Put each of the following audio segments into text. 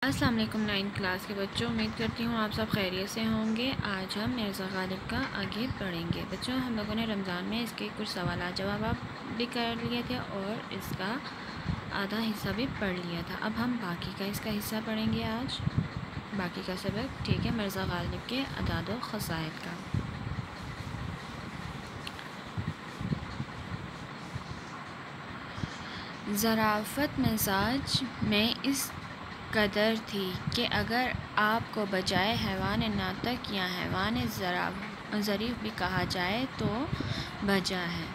السلام علیکم 9th class کے بچوں، امید کرتی ہوں آپ سب خیریت سے ہوں گے۔ آج ہم مرزا غالب کا آگے پڑھیں گے۔ بچوں، ہم لوگوں نے رمضان میں اس کے کچھ سوالات جوابات بھی کر لیے تھے اور اس کا آدھا حصہ بھی پڑھ لیا تھا۔ اب ہم باقی کا اس کا حصہ پڑھیں گے آج، باقی کا سبق، ٹھیک ہے، مرزا غالب کے اعداد و خصائل کا۔ ظرافت مزاج میں اس قدر تھی کہ اگر آپ کو بجائے حیوان ناطق یا حیوان ظریف بھی کہا جائے تو بجا ہے۔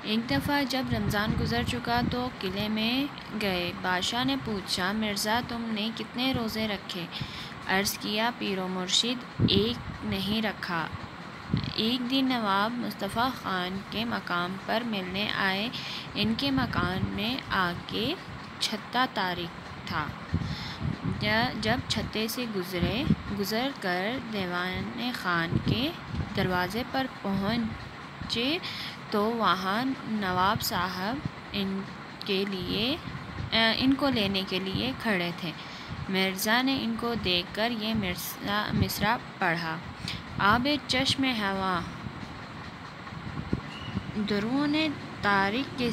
ایک دفعہ جب رمضان گزر چکا تو قلعے میں گئے۔ بادشاہ نے پوچھا، مرزا تم نے کتنے روزے رکھے؟ عرض کیا، پیر و مرشد، ایک نہیں رکھا۔ ایک دن نواب مصطفیٰ خان کے مقام پر ملنے آئے۔ ان کے مکان میں آگ کے چھتا تاریک تھا۔ جب چھتے سے گزر کر دیوان خان کے دروازے پر پہنچے تو وہاں نواب صاحب ان کو لینے کے لیے کھڑے تھے۔ مرزا نے ان کو دیکھ کر یہ مصرع پڑھا: آب چشم ہوا درون تاریکی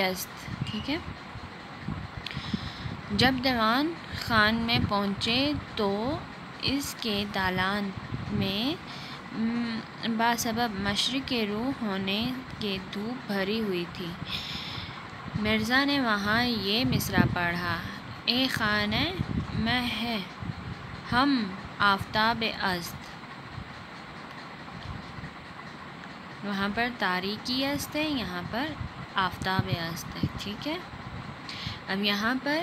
است۔ ٹھیک ہے۔ جب دیوان خان میں پہنچے تو اس کے دالان میں باسبب مشرق رو ہونے کے دھوپ بھری ہوئی تھی۔ مرزا نے وہاں یہ مصرع پڑھا: اے خانہ مہ ہم آفتاب است۔ وہاں پر تاریکی است ہے، یہاں پر آفتاب است ہے۔ ٹھیک ہے۔ اب یہاں پر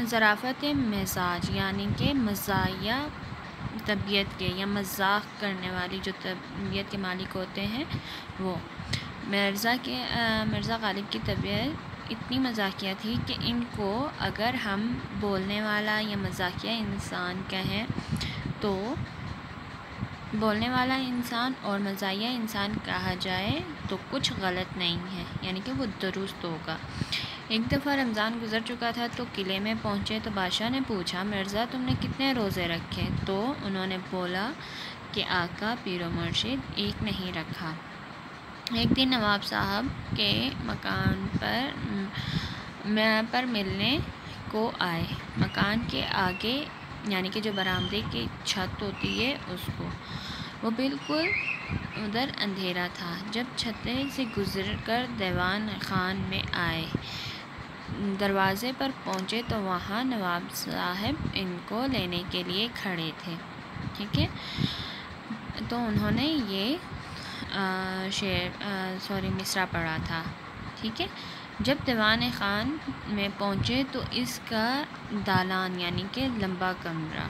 ظرافت مزاج یعنی کہ مزاحیہ طبیعت کے یا مزاح کرنے والی جو طبیعت کے مالک ہوتے ہیں وہ مرزا غالب کی طبیعت اتنی مزاحیہ تھی کہ ان کو اگر ہم بولنے والا یا مزاحیہ انسان کہیں تو بولنے والا انسان اور مزاحیہ انسان کہا جائے تو کچھ غلط نہیں ہے، یعنی کہ وہ درست ہوگا۔ ایک دفعہ رمضان گزر چکا تھا تو قلعے میں پہنچے تو بادشاہ نے پوچھا، مرزا تم نے کتنے روزے رکھے؟ تو انہوں نے بولا کہ آقا، پیر و مرشد، ایک نہیں رکھا۔ ایک دن نواب صاحب کے مکان پر ملنے کو آئے۔ مکان کے آگے یعنی کہ جو برآمدے کی چھت ہوتی ہے اس کو، وہ بالکل ادھر اندھیرا تھا۔ جب چھتے سے گزر کر دیوان خان میں آئے، دروازے پر پہنچے تو وہاں نواب صاحب ان کو لینے کے لیے کھڑے تھے۔ ٹھیک ہے۔ تو انہوں نے یہ مصرع پڑھا تھا۔ ٹھیک ہے۔ جب دیوان خان میں پہنچے تو اس کا دالان یعنی کہ لمبا کمرہ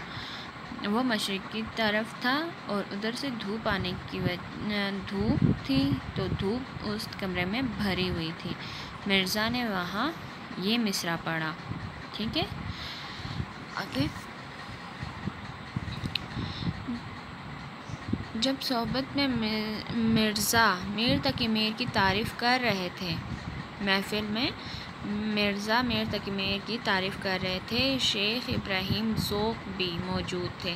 وہ مشرق کی طرف تھا اور ادھر سے دھوپ آنے کی دھوپ تھی تو دھوپ اس کمرے میں بھری ہوئی تھی۔ مرزا نے وہاں یہ مصرع پڑھا۔ ٹھیک ہے۔ آگے، جب صحبت میں مرزا میر تقی میر کی تعریف کر رہے تھے، محفل میں مرزا میر تقی میر کی تعریف کر رہے تھے، شیخ ابراہیم ذوق بھی موجود تھے۔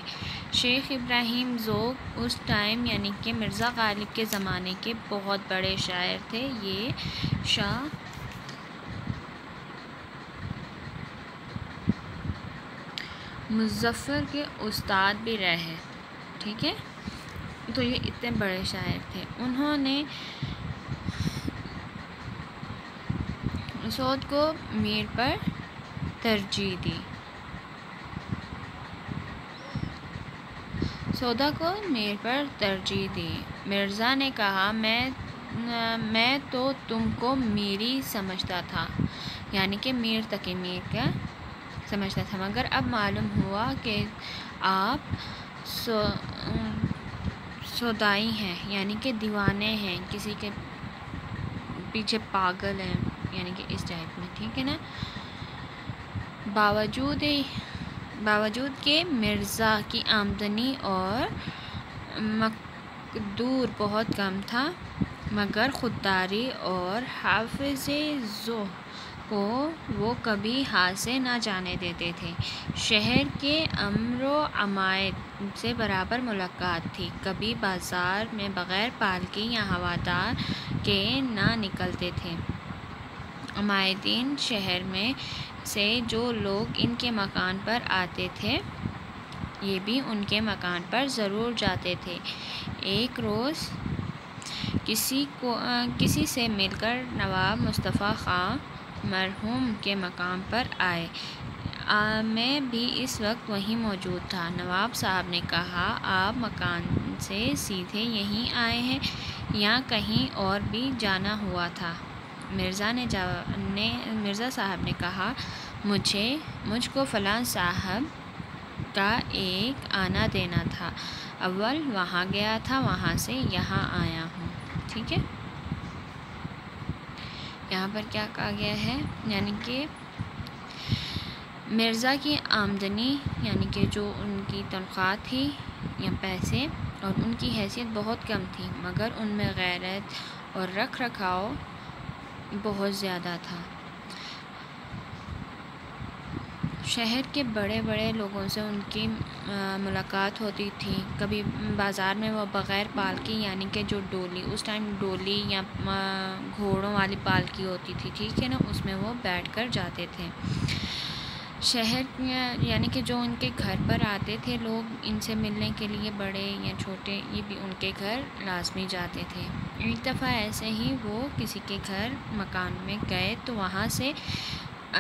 شیخ ابراہیم ذوق اس ٹائم یعنی کہ مرزا غالب کے زمانے کے بہت بڑے شاعر تھے۔ یہ شاہ مظفر کے استاد بھی رہے۔ ٹھیک ہے۔ تو یہ اتنے بڑے شاعر تھے۔ انہوں نے سعود کو میر پر ترجیح دی۔ سودا کو میر پر ترجیح دی۔ مرزا نے کہا، میں تو تم کو میری سمجھتا تھا، یعنی کہ میر تقی میر کا سمجھتا تھا، مگر اب معلوم ہوا کہ آپ سودائی ہیں، یعنی کہ دیوانے ہیں، کسی کے پیچھے پاگل ہیں، یعنی کہ اس ٹائپ میں۔ ٹھیک ہے نا۔ باوجود کہ مرزا کی آمدنی اور مقدور بہت کم تھا، مگر خودداری اور حافظ ذوق کو وہ کبھی ہاتھ سے نہ جانے دیتے تھے۔ شہر کے امر و عمائد سے برابر ملاقات تھی۔ کبھی بازار میں بغیر پالکی یا ہوادار کے نہ نکلتے تھے۔ عمائدین شہر میں سے جو لوگ ان کے مکان پر آتے تھے یہ بھی ان کے مکان پر ضرور جاتے تھے۔ ایک روز کسی سے مل کر نواب مصطفیٰ خان مرحوم کے مقام پر آئے۔ میں بھی اس وقت وہیں موجود تھا۔ نواب صاحب نے کہا، آپ مکان سے سیدھے یہیں آئے ہیں یا کہیں اور بھی جانا ہوا تھا؟ مرزا صاحب نے کہا، مجھ کو فلاں صاحب کا ایک آنا دینا تھا، اول وہاں گیا تھا، وہاں سے یہاں آیا ہوں۔ ٹھیک ہے، یہاں پر کیا کہا گیا ہے، یعنی کہ مرزا کی آمدنی یعنی کہ جو ان کی تنخواہ تھی یا پیسے اور ان کی حیثیت بہت کم تھی، مگر ان میں غیرت اور رکھ رکھاؤ بہت زیادہ تھا۔ شہر کے بڑے بڑے لوگوں سے ان کی ملاقات ہوتی تھی۔ کبھی بازار میں وہ بغیر پالکی یعنی کہ جو ڈولی، اس ٹائم ڈولی یا گھوڑوں والی پالکی ہوتی تھی، ٹھیک ہے نا، اس میں وہ بیٹھ کر جاتے تھے۔ شہر یعنی کہ جو ان کے گھر پر آتے تھے لوگ ان سے ملنے کے لیے، بڑے یا چھوٹے، یہ بھی ان کے گھر لازمی جاتے تھے۔ ایک دفعہ ایسے ہی وہ کسی کے گھر مکان میں گئے تو وہاں سے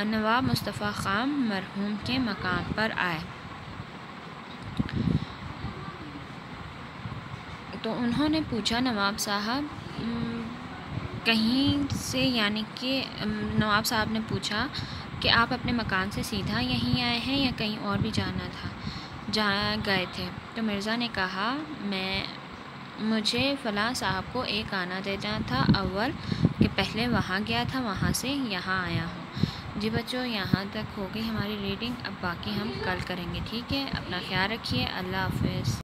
نواب مصطفیٰ خان مرحوم کے مقام پر آئے تو انہوں نے پوچھا، نواب صاحب کہیں سے، یعنی کہ نواب صاحب نے پوچھا کہ آپ اپنے مکان سے سیدھا یہیں آئے ہیں یا کہیں اور بھی جانا تھا، جہاں گئے تھے؟ تو مرزا نے کہا، مجھے فلاں صاحب کو ایک آنا دینا تھا، اول کہ پہلے وہاں گیا تھا، وہاں سے یہاں آیا ہوں۔ جی بچوں، یہاں تک ہو گئی ہماری ریڈنگ، اب باقی ہم کل کریں گے، ٹھیک ہے؟ اپنا خیال رکھیے، اللہ حافظ۔